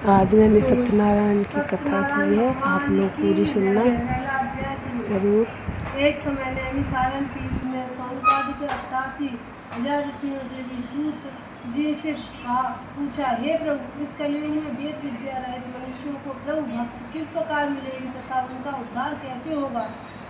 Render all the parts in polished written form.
आज मैंने सत्यनारायण की कथा की है, आप लोग पूरी सुनना जरूर। एक समय नैमिषारण्य तीर्थ में सौनकादिक 88,000 ऋषियों से भी सूत जी से पूछा, हे प्रभु, इस कलयुग में वेद विद्या रहित मनुष्यों को प्रभु भक्त किस प्रकार मिलेगी तथा उनका उद्धार कैसे होगा।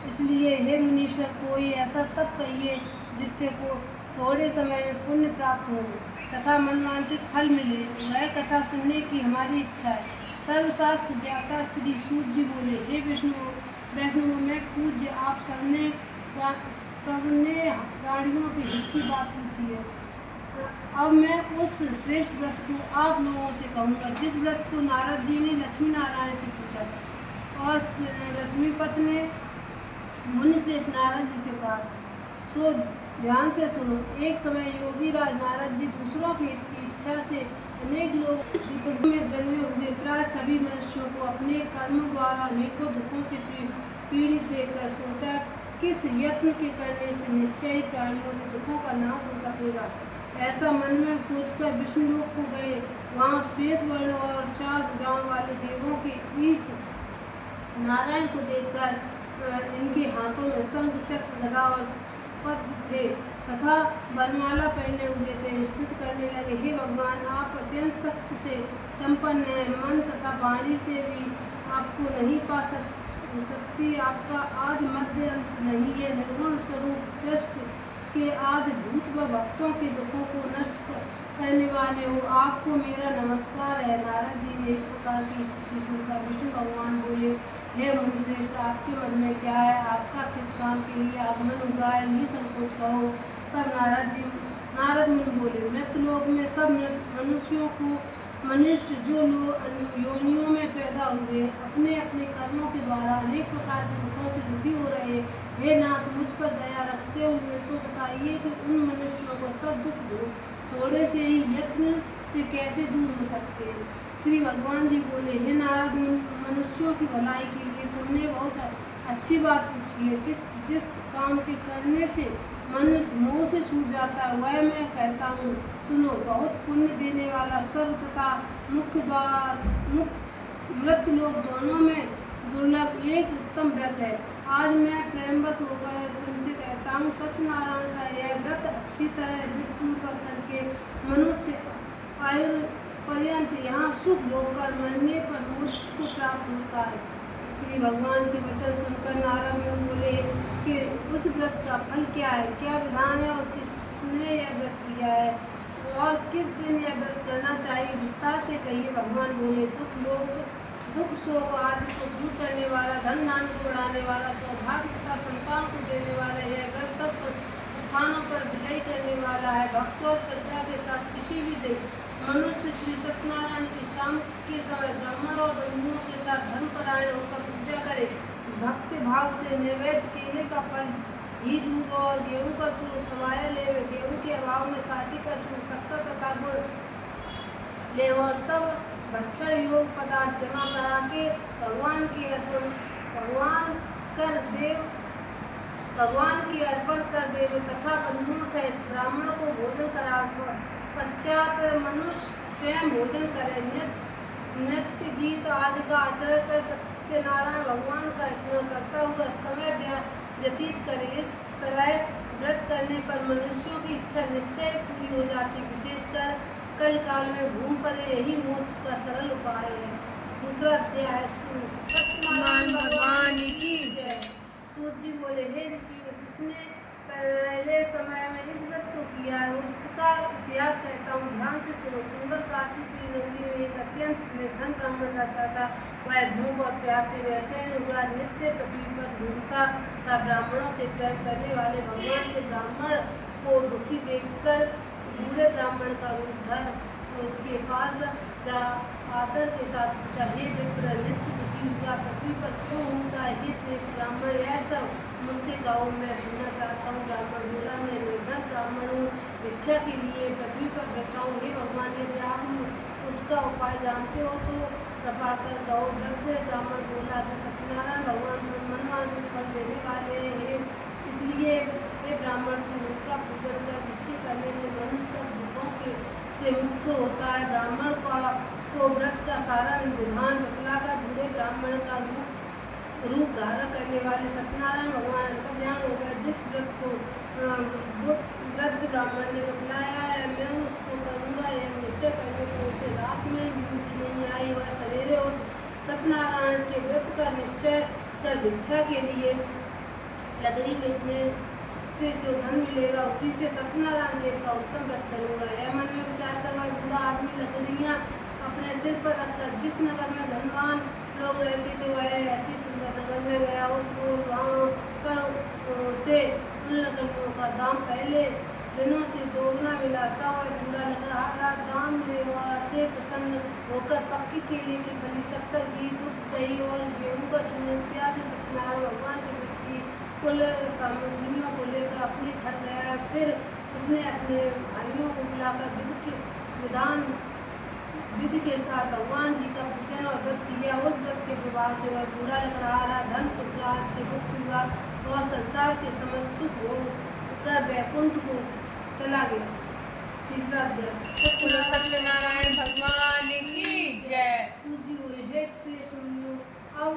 इसलिए हे मुनीश्वर, कोई ऐसा तप कहिए जिससे को थोड़े समय में पुण्य प्राप्त हो तथा मनवांछित फल मिले। वह कथा सुनने की हमारी इच्छा है। सर्वशास्त्र ज्ञाता श्री सूत जी बोले, हे विष्णु वैष्णव में पूज्य, आप सबने प्राणियों के हित की बात पूछी है। अब मैं उस श्रेष्ठ व्रत को आप लोगों से कहूँगा जिस व्रत को नारद जी ने लक्ष्मी नारायण से पूछा था और लक्ष्मीपति ने मुनि श्रेष्ठ नारद जी से कहा। सो ध्यान से सुनो। एक समय योगी राज नारद जी दूसरों की इच्छा से अनेक लोग में जन्मे हुए प्राय सभी मनुष्यों को अपने कर्म द्वारा अनेकों दुखों से पीड़ित देखकर सोचा, किस यत्न के करने से निश्चय प्राणियों के दुखों का नाश हो सकेगा। ऐसा मन में सोचकर विष्णु लोक को गए। वहाँ श्वेत वर्ण और 4 भुजाओं वाले देवों के ईश नारायण को देखकर इनके हाथों में शंख चक्र लगा और पद्म थे तथा वरमाला पहने हुए थे। स्तुति करने लगे, हे भगवान, आप अत्यंत शक्ति से संपन्न हैं। मन तथा वाणी से भी आपको नहीं पा सकती। आपका आदि मध्य अंत नहीं है। निर्गुण स्वरूप सृष्टि के आदि भूत व भक्तों के दुखों को नष्ट करने वाले हो। आपको मेरा नमस्कार है। नारद जी ने इस प्रकार की स्तुति सुनकर विष्णु भगवान बोले, हे मुनिश्रेष्ठ, आपके मन में क्या है? आपका किस काम के लिए आगमन हुआ है? निसंकोच कहो। तब नारद मुनि बोले, मृत्युलोक में सब मनुष्य जो लोग योनियों में पैदा हुए अपने अपने कर्मों के द्वारा अनेक प्रकार के दुखों से दुखी हो रहे। हे नाथ, मुझ पर दया रखते हुए तो बताइए कि उन मनुष्यों को सब दुख थोड़े से ही यत्न से कैसे दूर हो सकते हैं। श्री भगवान जी बोले, हे नारद, मनुष्यों की भलाई के लिए तुमने बहुत अच्छी बात पूछी है। जिस काम के करने से मनुष्य मोह से छूट जाता है वह मैं कहता हूँ, सुनो। बहुत पुण्य देने वाला स्वर्ग तथा मुख्य द्वार मृत्यु लोक दोनों में दुर्लभ एक उत्तम व्रत है। आज मैं प्रेमवश होकर तुमसे कहता हूँ, सत्यनारायण का यह व्रत अच्छी तरह विधिपूर्वक करके मनुष्य आयु पर्यंत यहाँ शुभ होकर मरने पर मोक्ष को प्राप्त होता है। श्री भगवान के वचन सुनकर नारद मुनि बोले कि उस व्रत का फल क्या है, क्या विधान है और किसने यह व्रत किया है और किस दिन यह व्रत करना चाहिए, विस्तार से कहिए। भगवान बोले, दुख शोक आदि को दूर करने वाला, धन दान को बढ़ाने वाला, सौभाग्य तथा संतान को देने वाला यह व्रत सब स्थानों पर विजय करने वाला है। भक्तों श्रद्धा के साथ किसी भी दिन मनुष्य श्री सत्यनारायण की शाम के समय ब्राह्मण और बंधुओं के साथ धर्मपरायण होकर पूजा करे। भक्ति भाव से नैवेद्य केले का फल, घी, दूध और गेहूं का चूर्ण समाया ले। गेहूं के अभाव में साठी का चूर्ण, शक्कर तथा गुड़ ले और सब भक्षण योग पदार्थ जमा करा के भगवान की अर्पण कर देवे तथा बंधुओं सहित ब्राह्मणों को भोजन करा। पश्चात मनुष्य स्वयं भोजन करे। नृत्य गीत आदि का आचरण कर सत्यनारायण भगवान का स्मरण करता हुआ समय व्यतीत करे। इस तरह व्रत करने पर मनुष्यों की इच्छा निश्चय पूरी हो जाती। विशेषकर कल काल में भूमि पर यही मोक्ष का सरल उपाय है। दूसरा अध्याय सत्यनारायण भगवान की जय। सूत जी बोले, हे ऋषियों, जिसने पहले समय में इस व्रत को किया है उसका इतिहास कहता हूँ, ध्यान से सुनो। सुंदर काशी की नगरी में एक अत्यंत निर्धन ब्राह्मण रहता था। वह भूख और प्यास से बेचैन हुआ नित्य पृथ्वी पर घूमता था। ब्राह्मणों से प्रेम करने वाले भगवान से ब्राह्मण को दुखी देखकर बूढ़े ब्राह्मण का रूप धर उसके पास जा आदर के साथ पूछा, हे विप्र, नित्य दुखी हुआ पृथ्वी पर क्यों घूमता है? हे श्रेष्ठ ब्राह्मण, यह सब मुझसे कहो, मैं सुनना चाहता हूँ। ब्राह्मण बोला, मैं निर्धन ब्राह्मण हूँ, भिक्षा के लिए पृथ्वी पर बैठा हूँ। हे भगवान, यदि आप उसका उपाय जानते हो तो कृपा कर कहो। वृद्ध ब्राह्मण बोला, सत्यनारायण भगवान मनवांछित फल देने वाले हैं, इसलिए हे ब्राह्मण, तू उनका पूजन कर, जिसके करने से मनुष्य सब दुखों से मुक्त होता है। ब्राह्मण को व्रत का सारा विधान बतलाकर बूढ़े ब्राह्मण का रूप धारण करने वाले सत्यनारायण भगवान अंतर्ध्यान हो गए। जिस व्रत को वृद्ध ब्राह्मण ने बतलाया है मैं उसको करूँगा, यह निश्चय करने को उसे रात में नींद नहीं आई। वह सवेरे उठ सत्यनारायण के व्रत का निश्चय कर भिक्षा के लिए लकड़ी बेचने से जो धन मिलेगा उसी से सत्यनारायण देव का उत्तम व्रत करूँगा। यह मन में विचार कर वह बूढ़ा आदमी लकड़ियाँ अपने सिर पर रखकर जिस नगर में धनवान लोग रहते थे वह ऐसी सुंदर नगर में गया। उस रोज वहाँ पर से उन लकड़ियों का दाम पहले दिनों से दोगुना मिला। तब वह बूढ़ा लकड़हारा दाम ले आते प्रसन्न होकर पक्की केले की बलि, शक्कर, घी, दूध, दही और गेहूँ का चूर्ण इत्यादि सत्यनारायण भगवान के व्रत की कुल सामग्रियों को लेकर अपने घर गया। फिर उसने अपने भाइयों को बुलाकर विधि के साथ भगवान जी का पूजन और व्रत किया। उस व्रत के प्रभाव से वह बूढ़ा लकड़हारा धन पुत्र से मुक्त हुआ और संसार के समस्त सुख हो कर वैकुंठ को चला गया। तीसरा अध्याय सत्यनारायण भगवान की जय। सूजी हुए हे श्रेष्ठ मुनियों, अब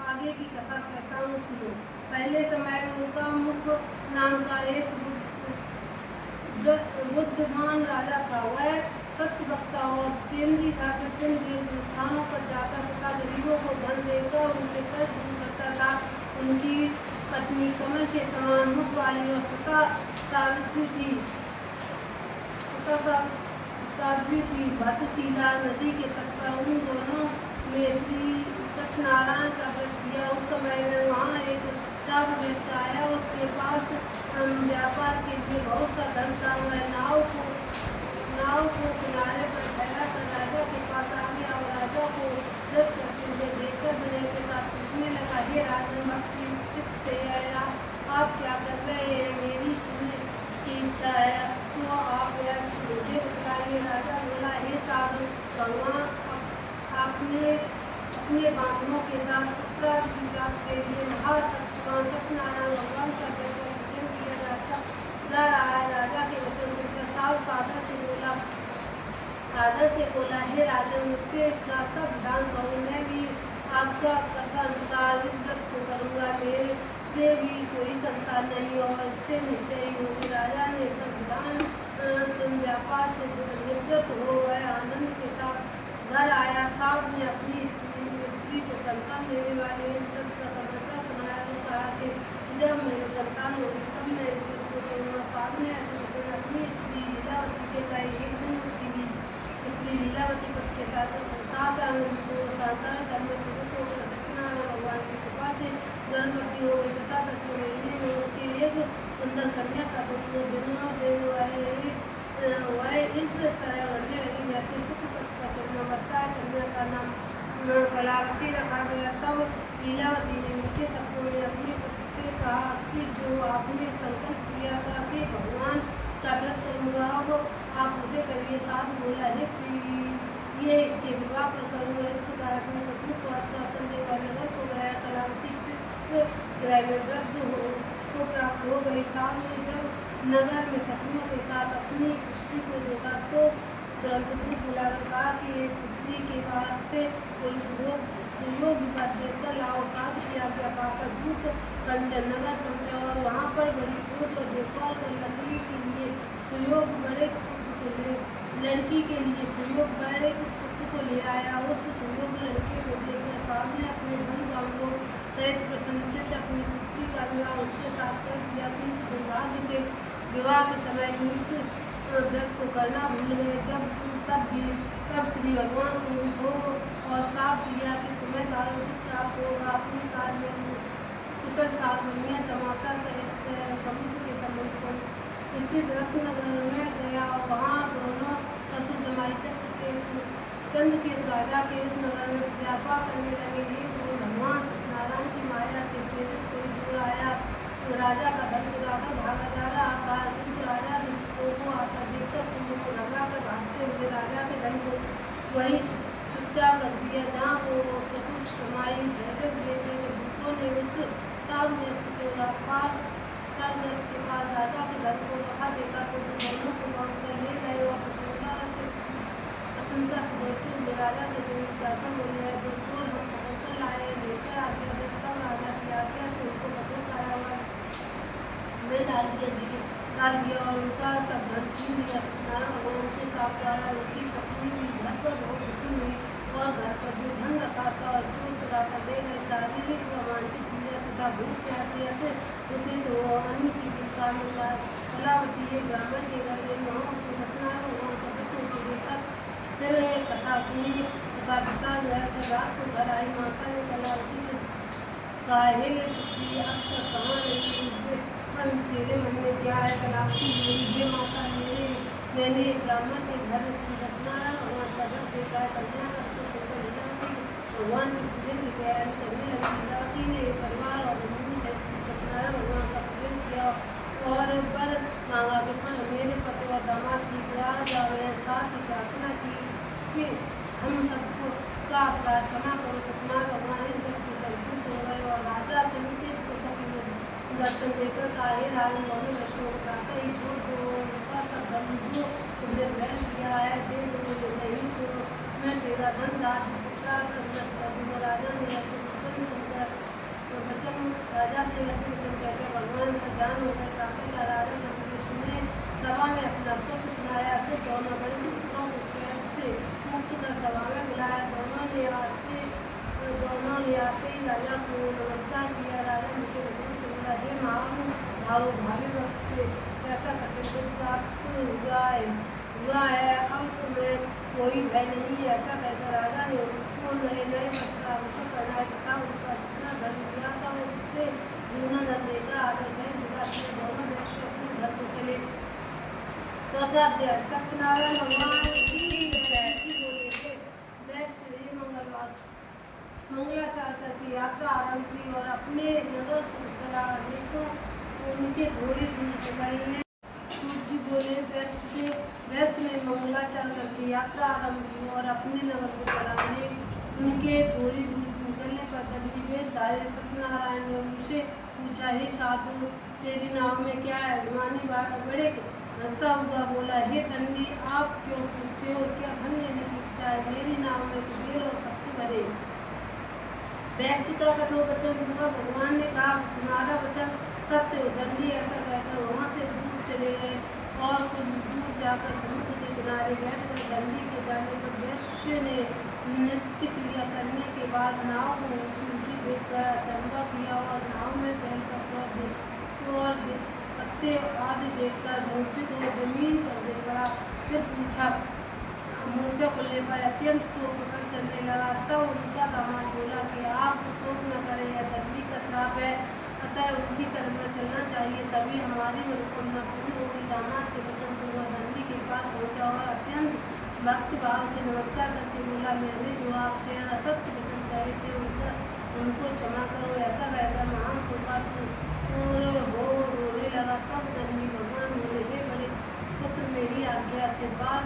आगे की कथा कहता हूँ सुनो। पहले समय में उनका मुख नाम का एक बुद्धिमान राजा था। वह सत्य वक्ता और जितेंद्रीय था। विभिन्न स्थानों पर जाकर तथा गरीबों को धन देकर उनके कष्ट दूर करता था। उनकी पत्नी कमल के समान मुख वाली और सता सावित्री थी। भद्रशीला नदी के तट पर उन दोनों ने श्री सत्यनारायण का व्रत किया। उस समय में वहाँ एक साधु वैश्य आया। उसके पास व्यापार के लिए बहुत सा धन था। वह नाव को किनारे पर ठहरा कर राजा के पास आ गया और राजा को व्रत करते हुए देखकर विनय के साथ पूछने लगा, हे राजन, भक्ति चित्त से आप क्या कर रहे हैं? मेरी सुनने की इच्छा है तो आप यह मुझे बताइए। राजा बोला, हे साधु, भगवान आपने अपने बांधवों के साथ उत्तराधिकारी प्राप्त के लिए महासत्यवान सत्यनारायण भगवान का पूजन किया जा रहा है। राजा के वचन सुनकर साधु आदर से बोला, हे राजन, मुझसे इसका सब विधान कहो। मैं भी आपका कथा अनुसार इस व्रत को करूँगा। मेरे भी कोई संतान नहीं और इससे निश्चय ही होगी। राजा ने सब विधान सुन व्यापार से निवृत्त हो वह आनंद के साथ घर आया। साधु ने अपनी स्त्री को संतान देने वाले इस व्रत का समाचार सुनाया और कहा कि जब मेरी संतान होगी तब मैं इस व्रत को करूँगा। साधु ने ऐसे वचन अपनी स्त्री लीलावती से कही। एक दिन उसकी स्त्री लीलावती पति के साथ आनंद को साधारण करने को सत्यनारायण भगवान की कृपा से गर्भवती हो गई तथा 10 महीने में उसके एक सुंदर कन्या का पुत्र वह इस तरह बढ़ने लगी जैसे शुक्ल पक्ष का चंद्रमा बढ़ता है। कन्या का नाम कलावती रखा गया। तब लीलावती ने मीठे शब्दों में अपने पति से कहा कि जो आपने संकल्प किया था कि भगवान का व्रत करूँगा, अब आप उसे करिए। साधु बोला, ये इसके विवाह पर करूँगा। इस प्रकार अपने पत्नी को आश्वासन देकर नगर को गया। कलावती गृह में वृद्ध को प्राप्त हो गई। साधु ने जब नगर में सपनों के साथ अपनी पुत्री को देखा तो तुरंत दूध बुलाकर कहा कि एक पुत्री के वास्ते कोई सुयोग विवाह देखकर लाओ। साधु की आज्ञा पाकर दूत कंचन नगर पहुँचा और वहाँ पर बड़ी पूर्व और देखभाल कर लड़की के लिए सुयोग बड़े पुत्र को ले आया। उस सुयोग लड़के को देखकर साधु ने अपने धन बांधों सहित प्रसन्नचित्त अपनी पुत्री का विवाह उसके साथ कर दिया। किंतु दुर्भाग्य से विवाह के समय इस व्रत को करना भूल गए। तब श्री भगवान को उठो और साफ किया कि तुम्हें बालों प्राप्त होगा। अपने कार्य में कुशल साधुनियाँ जमाता समुद्र के समुद्र को स्थित रत्नगर में गया और वहाँ दोनों ससुर जमाई चंद्र के राजा के उस नगर में व्यापार करने लगे। ये भगवान सत्यनारायण की माया से प्रेरित कोई जुड़ आया। राजा का धन चुराकर भागा जा रहा था, किंतु राजा ने को आकर देखकर चुम्बक को लगाकर भागते हुए राजा के धन को वहीं चुपचाप कर दिया जहाँ वो ससुर जमाई ठहरे हुए थे। दूतों ने उस साधु के पास राजा के धन को रखा देखा तो दोनों को बांध कर ले गए और प्रसन्नता से देखते हुए राजा के समीप जाकर बोले, जो चोर हम पकड़ कर लाए लेकर आज्ञा दे। तब राजा की आज्ञा से उनको कठोर कारावास में डाल दिया और उनका सब धन छीन लिया। सत्यनारायण भगवान के साथ द्वारा उनकी पत्नी भी घर पर बहुत दुखी हुई और घर पर जो धन रखा था और चोर चुरा कर दे गए। शारीरिक व मानसिक पीड़ा तथा भूख प्यासे दुखित हो अन्न की चिंता में कलावती एक ब्राह्मण के घर गई। वहाँ उसने सत्यनारायण भगवान का पुत्र को देखा। फिर एक कथा सुनी तथा प्रसाद कर रात को घर आई। माता ने कलावती से कहा, हे पुत्री, अब तक कहाँ रही? तेरे मन में क्या है? कलावती बोली, हे माता, मैंने एक ब्राह्मण के घर श्री सत्यनारायण भगवान का व्रत देखा है। कन्या का भगवान की पूजन की तैयारी करने लगी। कलावती ने परिवार और बंधु से श्री सत्यनारायण भगवान का पूजन किया और वर मांगा कि मेरे पति और दामाद शीघ्र आ जाए। साथ ही प्रार्थना की कि हम सबको का अपराध क्षमा करो। सत्यनारायण भगवान इस बात से संतुष्ट हो गए और राजा चिंतित को सब दर्शन देकर कहा, हे राजन, दोनों दर्शनों को प्रातः ही छोड़ दो। उनका सब धन जो तुमने ग्रहण किया है दे दो, नहीं तो मैं तेरा धन राज सब नष्ट कर दूंगा। राजा ने ऐसे वचन सुनकर राजा से ऐसे वचन कहकर भगवान का ज्ञान हो गया। प्रातः राजा जब से सुने सभा में अपना स्वप्न सुनाया। फिर दोनों बड़े पुत्रों को स्टेज से मुक्त कर सभा में बुलाया। दोनों ने आते ही राजा को नमस्कार किया। राजा उनके वचन सुन हे भाव भावी वस्ते कैसा कठिन प्राप्त हुआ है। अब तुम्हें कोई भय नहीं। ऐसा कहकर राजा ने उनको नए वस्त्र आभूषण पहनाए तथा उनका जितना धन दिया था उससे दूना धन देकर आगे सहित दोनों वैश्य अपने घर को चले। चौथा अध्याय। सत्यनारायण भगवान की जय। वैश्य मंगलवार मंगलाचार करके यात्रा आरंभ की और अपने नगर को चला। देखो उनके थोड़ी दूर हो गई है। सूर्य बोले, वैश्य ने मंगलाचार करके यात्रा आरंभ की और अपने नगर को चलाने उनके थोड़ी दूर निकलने पर दंडी वेशधारी सत्यनारायण ने उनसे पूछा, हे साधु, तेरी नाव में क्या है? अभिमानी बड़े हंसता हुआ बोला, हे दंडी, आप क्यों पूछते हो? क्या धन लेने की इच्छा है? मेरी नाव में कुबेर और पत्ती भरे। वैश्य का कठोर वचन सुनकर भगवान ने कहा, तुम्हारा वचन सत्य हो। दंडी ऐसा कहकर वहाँ से दूर चले गए और कुछ दूर जाकर समुद्र के किनारे बैठकर दंडी के जाने पर वैश्य ने नृत्य क्रिया करने के बाद नाव को ऊँची देखकर अचंभा किया और नाव में फैलकर और पत्ते आदि देखकर मूर्छित हो जमीन पर गिर पड़ा। फिर पूछा, मूर्छा खुलने पर अत्यंत शोक प्रकट करने लगा। तब उनका दामाद बोला कि आप शोक न करें, यह दंडी का श्राप है, अतः उनकी शरण में चलना चाहिए, तभी हमारी मनोकामना पूर्ण होगी। दामाद के वचन सुनकर दंडी के पास पहुँचा और अत्यंत भक्ति भाव से नमस्कार करके बोला, मैंने जो आपसे असत्य वचन कहे थे उनको क्षमा करो। ऐसा कहकर महान शोकातुर हो रोने लगा। तब दंडी भगवान बोले, हे बड़े पुत्र, मेरी आज्ञा से बार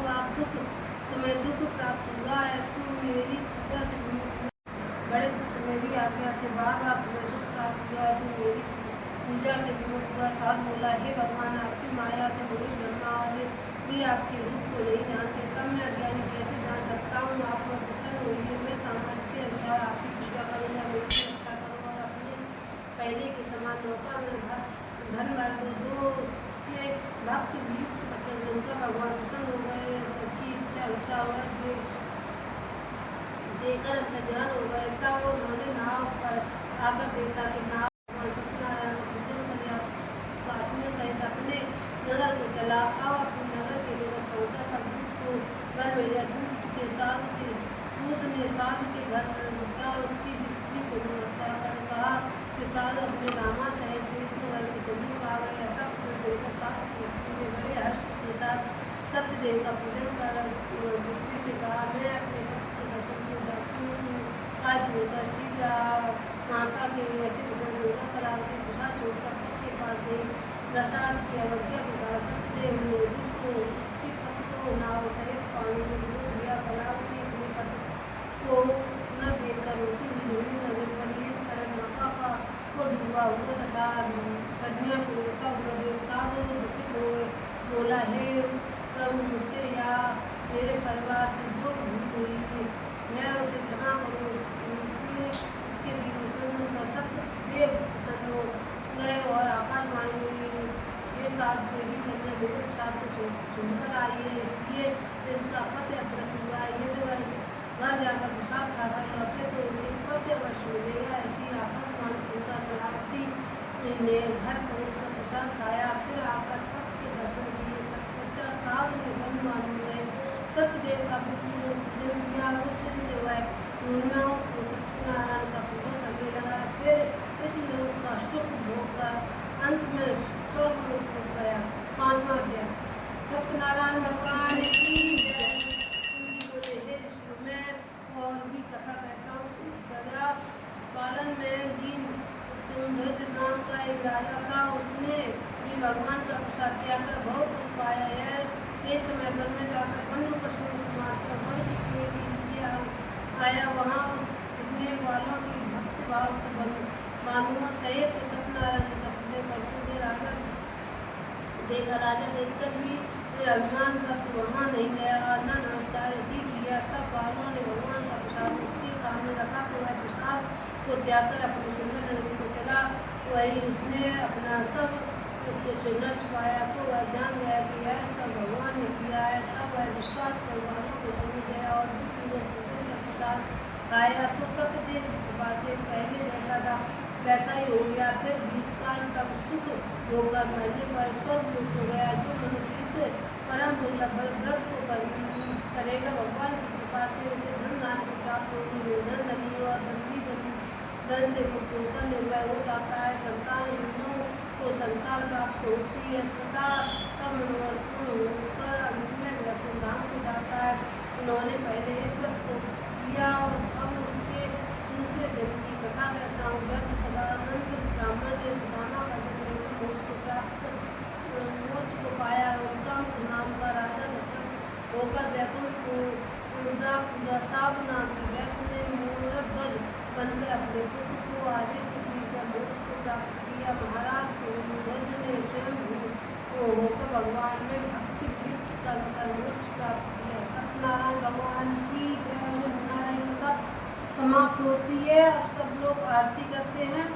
तुम्हें दुख प्राप्त हुआ है। तुम मेरी पूजा से बड़े पुत्र, मेरी आज्ञा से बार तुम्हें दुख प्राप्त हुआ है। तुम मेरी पूजा से विमुख हुआ। साध बोला, हे भगवान, आपकी माया से मुझे ब्रह्मा और वे आपके रूप को नहीं जानते, तब मैं अज्ञानी कैसे जान सकता हूँ? आप लोग प्रसन्न होइए, मैं सामर्थ्य के अनुसार आपकी पूजा करूँगा, मेरी रक्षा करूँगा और अपने पहले के समान मौका में धन भर दो। उसके भक्त युक्त वचन सुनकर भगवान प्रसन्न हो गए। सबकी इच्छा अनुसार देकर अंतर्ध्यान हो गए। तब उन्होंने नाव पर आकर देखा कि नाव सत्यनारायण को पूजन कर लिया। साथियों सहित अपने नगर को चला। अब अपने नगर के निकट पहुँचा पर दूत को घर भेजा। दूत ने साधु के घर पर पहुँचा। उसकी स्त्री को नमस्कार कर कहा कि साधु अपने दामाद सहित विष्णुनगर के समीप आ गए। ऐसा वचन सुनकर साधु की स्त्री ने बड़े हर्ष के साथ सत्यदेव का पूजन कर पुत्री से कहा, मैं अपने भक्त के दर्शन को जाती हूँ। आज होकर शीघ्र माता के ऐसे वचन सुनकर कलावती प्रसाद छोड़कर के पास गई। प्रसाद की अवज्ञा के बाद सत्यदेव ने दुष्ट को उसके पति को नाव सहित पानी में डूब दिया। कलावती अपने पति को न देखकर रोती हुई झूठी नजर पड़ी। इस तरह माता को डूबा हुआ तथा कन्या को रोता हुआ देख साधु दुखित हो बोला, हे प्रभु, मुझसे या मेरे परिवार से जो क्षमा करो। उसके विमोचन का सत्यदेव प्रसन्न हो गए और आकाशवाणी हुई, ये सात देवी कन्या बेहद सात को चुनकर आई है, इसलिए इसका पति अप्रसन्न हुआ है। यदि वह घर जाकर प्रसाद खाकर लौटे तो उसे पति अवश्य मिलेगा। ऐसी आकाशवाणी सुनकर कलावती ने घर पहुंचकर प्रसाद खाया, फिर आकर पति के दर्शन किए। तत्पश्चात साधु ने बन मान गए। सत्यदेव का पूजन किया, उस दिन से वह पूर्णिमाओं को सत्यनारायण का पूजन करने लगा। फिर इस लोक का सुख भोग कर अंत में स्वर्ग लोक हो गया। 5वां अध्याय। सत्यनारायण भगवान की जय। तुलसी बोले, हे ऋषियों, मैं और भी कथा कहता हूँ। प्रजा पालन में दीन ध्वज नाम का एक राजा था। उसने भी भगवान का प्रसाद त्यागकर बहुत दुख पाया है। एक समय वन में जाकर वन्य पशुओं को मारकर वन के नीचे आया। वहाँ उसने वालों की भक्ति भाव से बांधुओं सहित सत्यनारायण जी का पूजन करते हुए राजा देखकर भी अभिमान बस वहाँ नहीं गया और न नमस्कार भी किया। तब बालों ने भगवान का प्रसाद उसके सामने रखा तो वह प्रसाद को त्याग कर अपनी सुंदर नगरी को चला। वही उसने अपना सब कुछ नष्ट पाया तो वह जान गया कि यह सब भगवान ने किया है। तब वह विश्वास कर बालों को समझ गया और पूजन का प्रसाद खाया तो सत्यदेव की कृपा से पहले जैसा था वैसा ही हो गया। फिर बीतकाल तक सुख होकर मरने पर स्वर्ग लोक हो गया। जो मनुष्य इस परम दुर्लभ व्रत को करेगा भगवान की कृपा से उसे धन दान की प्राप्त होगी। धन धनी और बंदी धन से मुक्त होकर निर्भय हो जाता है। संतान हिंदुओं को संतान प्राप्त होती है तथा सब मनोरथ पूर्ण होकर अंत में वैकुंठ धाम को जाता है। उन्होंने पहले इस व्रत को किया और अब उसके दूसरे जन्म की कथा कहता हूँ। व्यक्ति सदानंद ब्राह्मण ने सुदामा का जन्म लेकर मोक्ष को पाया। उनका नाम का राजा दशरथ होकर वैकुंठ को पूरा साब नाम की वैश्य ने मूलध्वज बनकर अपने पुत्र को आदेश जीकर मोक्ष को प्राप्त किया। महाराज ध्वज ने स्वयं होकर भगवान में भक्ति वृत्ति कर मोक्ष प्राप्त किया। सत्यनारायण भगवान की जय। सत्यनारायण कथा समाप्त होती है। अब सब लोग आरती करते हैं।